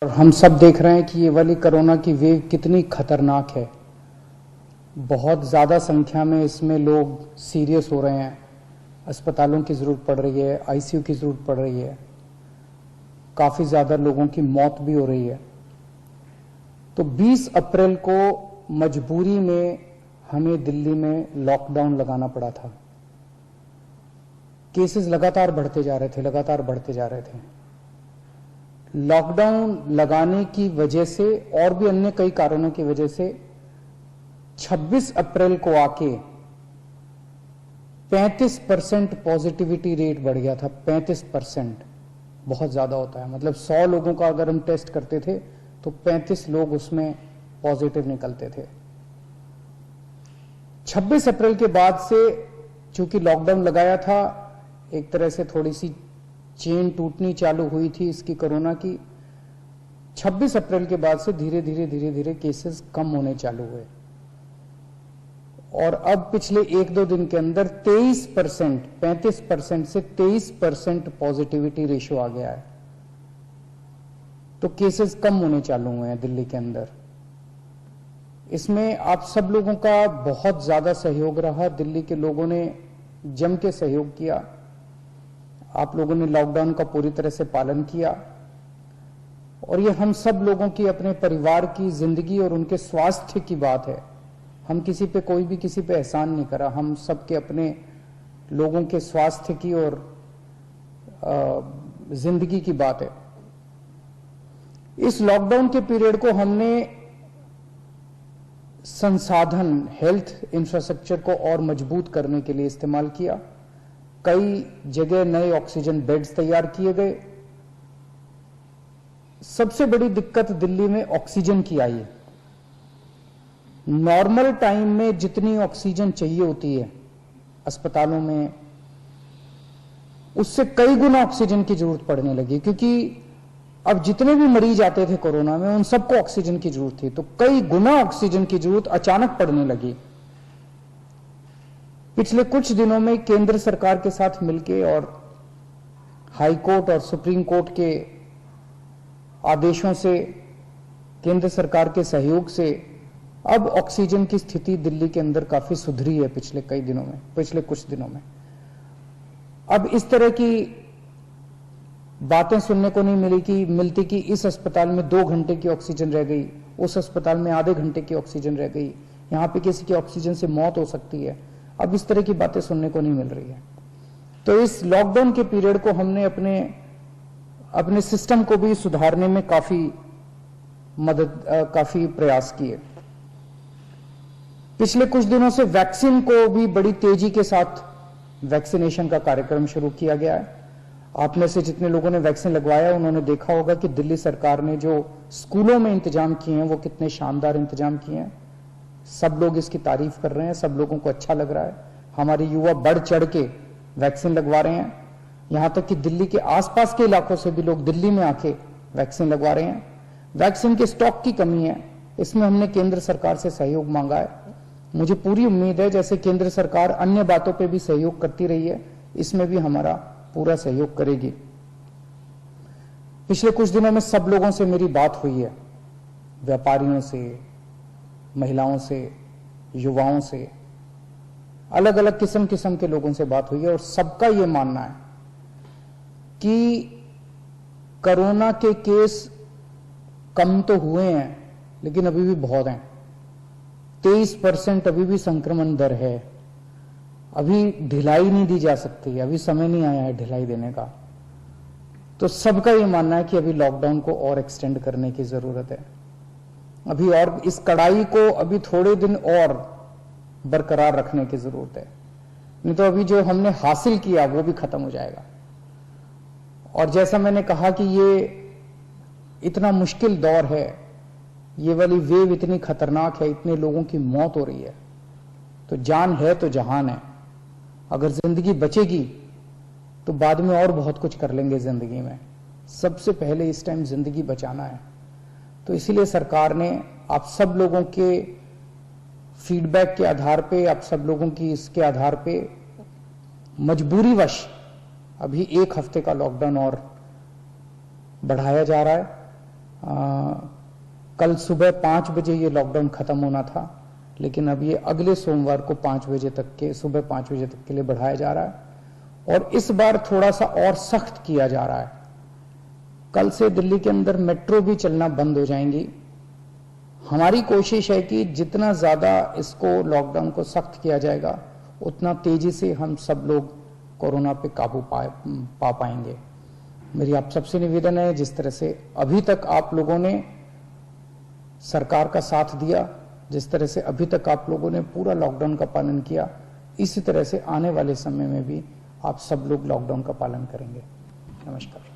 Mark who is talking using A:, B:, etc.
A: और हम सब देख रहे हैं कि ये वाली कोरोना की वेव कितनी खतरनाक है। बहुत ज़्यादा संख्या में इसमें लोग सीरियस हो रहे हैं, अस्पतालों की ज़रूरत पड़ रही है, आईसीयू की ज़रूरत पड़ रही है, काफ़ी ज़्यादा लोगों की मौत भी हो रही है। तो 20 अप्रैल को मजबूरी में हमें दिल्ली में लॉकडाउन लगाना पड़ा था। केसेस लगातार बढ़ते जा रहे थे। लॉकडाउन लगाने की वजह से और भी अन्य कई कारणों की वजह से 26 अप्रैल को आके 35% पॉजिटिविटी रेट बढ़ गया था। 35% बहुत ज्यादा होता है। मतलब 100 लोगों का अगर हम टेस्ट करते थे तो 35 लोग उसमें पॉजिटिव निकलते थे। 26 अप्रैल के बाद से चूंकि लॉकडाउन लगाया था, एक तरह से थोड़ी सी चेन टूटनी चालू हुई थी इसकी कोरोना की। 26 अप्रैल के बाद से धीरे धीरे केसेस कम होने चालू हुए और अब पिछले 1-2 दिन के अंदर 23%, 35% से 23% पॉजिटिविटी रेशियो आ गया है। तो केसेस कम होने चालू हुए हैं दिल्ली के अंदर। इसमें आप सब लोगों का बहुत ज्यादा सहयोग रहा। दिल्ली के लोगों ने जम के सहयोग किया। आप लोगों ने लॉकडाउन का पूरी तरह से पालन किया और ये हम सब लोगों की, अपने परिवार की जिंदगी और उनके स्वास्थ्य की बात है। हम किसी पे, कोई भी किसी पे एहसान नहीं करा। हम सब के अपने लोगों के स्वास्थ्य की और जिंदगी की बात है। इस लॉकडाउन के पीरियड को हमने संसाधन, हेल्थ इंफ्रास्ट्रक्चर को और मजबूत करने के लिए इस्तेमाल किया। कई जगह नए ऑक्सीजन बेड्स तैयार किए गए। सबसे बड़ी दिक्कत दिल्ली में ऑक्सीजन की आई है। नॉर्मल टाइम में जितनी ऑक्सीजन चाहिए होती है अस्पतालों में, उससे कई गुना ऑक्सीजन की जरूरत पड़ने लगी, क्योंकि अब जितने भी मरीज आते थे कोरोना में उन सबको ऑक्सीजन की जरूरत थी। तो कई गुना ऑक्सीजन की जरूरत अचानक पड़ने लगी। पिछले कुछ दिनों में केंद्र सरकार के साथ मिलके और हाई कोर्ट और सुप्रीम कोर्ट के आदेशों से, केंद्र सरकार के सहयोग से अब ऑक्सीजन की स्थिति दिल्ली के अंदर काफी सुधरी है पिछले कुछ दिनों में। अब इस तरह की बातें सुनने को नहीं मिलती कि इस अस्पताल में 2 घंटे की ऑक्सीजन रह गई, उस अस्पताल में आधे घंटे की ऑक्सीजन रह गई, यहां पे किसी की ऑक्सीजन से मौत हो सकती है। अब इस तरह की बातें सुनने को नहीं मिल रही है। तो इस लॉकडाउन के पीरियड को हमने अपने सिस्टम को भी सुधारने में काफी प्रयास किए। पिछले कुछ दिनों से वैक्सीन को भी बड़ी तेजी के साथ वैक्सीनेशन का कार्यक्रम शुरू किया गया है। आप में से जितने लोगों ने वैक्सीन लगवाया उन्होंने देखा होगा कि दिल्ली सरकार ने जो स्कूलों में इंतजाम किए हैं वो कितने शानदार इंतजाम किए हैं। सब लोग इसकी तारीफ कर रहे हैं, सब लोगों को अच्छा लग रहा है। हमारे युवा बढ़ चढ़ के वैक्सीन लगवा रहे हैं। यहां तक कि दिल्ली के आसपास के इलाकों से भी लोग दिल्ली में आके वैक्सीन लगवा रहे हैं। वैक्सीन के स्टॉक की कमी है, इसमें हमने केंद्र सरकार से सहयोग मांगा है। मुझे पूरी उम्मीद है, जैसे केंद्र सरकार अन्य बातों पर भी सहयोग करती रही है, इसमें भी हमारा पूरा सहयोग करेगी। पिछले कुछ दिनों में सब लोगों से मेरी बात हुई है, व्यापारियों से, महिलाओं से, युवाओं से, अलग अलग किस्म के लोगों से बात हुई है और सबका यह मानना है कि कोरोना के केस कम तो हुए हैं लेकिन अभी भी बहुत हैं। 23% अभी भी संक्रमण दर है। अभी ढिलाई नहीं दी जा सकती, अभी समय नहीं आया है ढिलाई देने का। तो सबका यह मानना है कि अभी लॉकडाउन को और एक्सटेंड करने की जरूरत है। अभी और इस कड़ाई को अभी थोड़े दिन और बरकरार रखने की जरूरत है, नहीं तो अभी जो हमने हासिल किया वो भी खत्म हो जाएगा। और जैसा मैंने कहा कि ये इतना मुश्किल दौर है, ये वाली वेव इतनी खतरनाक है, इतने लोगों की मौत हो रही है, तो जान है तो जहान है। अगर जिंदगी बचेगी तो बाद में और बहुत कुछ कर लेंगे जिंदगी में। सबसे पहले इस टाइम जिंदगी बचाना है। तो इसीलिए सरकार ने आप सब लोगों के फीडबैक के आधार पे, आप सब लोगों की इसके आधार पे मजबूरीवश अभी 1 हफ्ते का लॉकडाउन और बढ़ाया जा रहा है। कल सुबह 5 बजे ये लॉकडाउन खत्म होना था, लेकिन अब ये अगले सोमवार को 5 बजे तक के, सुबह 5 बजे तक के लिए बढ़ाया जा रहा है और इस बार थोड़ा सा और सख्त किया जा रहा है। कल से दिल्ली के अंदर मेट्रो भी चलना बंद हो जाएंगी। हमारी कोशिश है कि जितना ज्यादा इसको लॉकडाउन को सख्त किया जाएगा उतना तेजी से हम सब लोग कोरोना पे काबू पा पाएंगे। मेरी आप सबसे निवेदन है, जिस तरह से अभी तक आप लोगों ने सरकार का साथ दिया, जिस तरह से अभी तक आप लोगों ने पूरा लॉकडाउन का पालन किया, इसी तरह से आने वाले समय में भी आप सब लोग लॉकडाउन का पालन करेंगे। नमस्कार।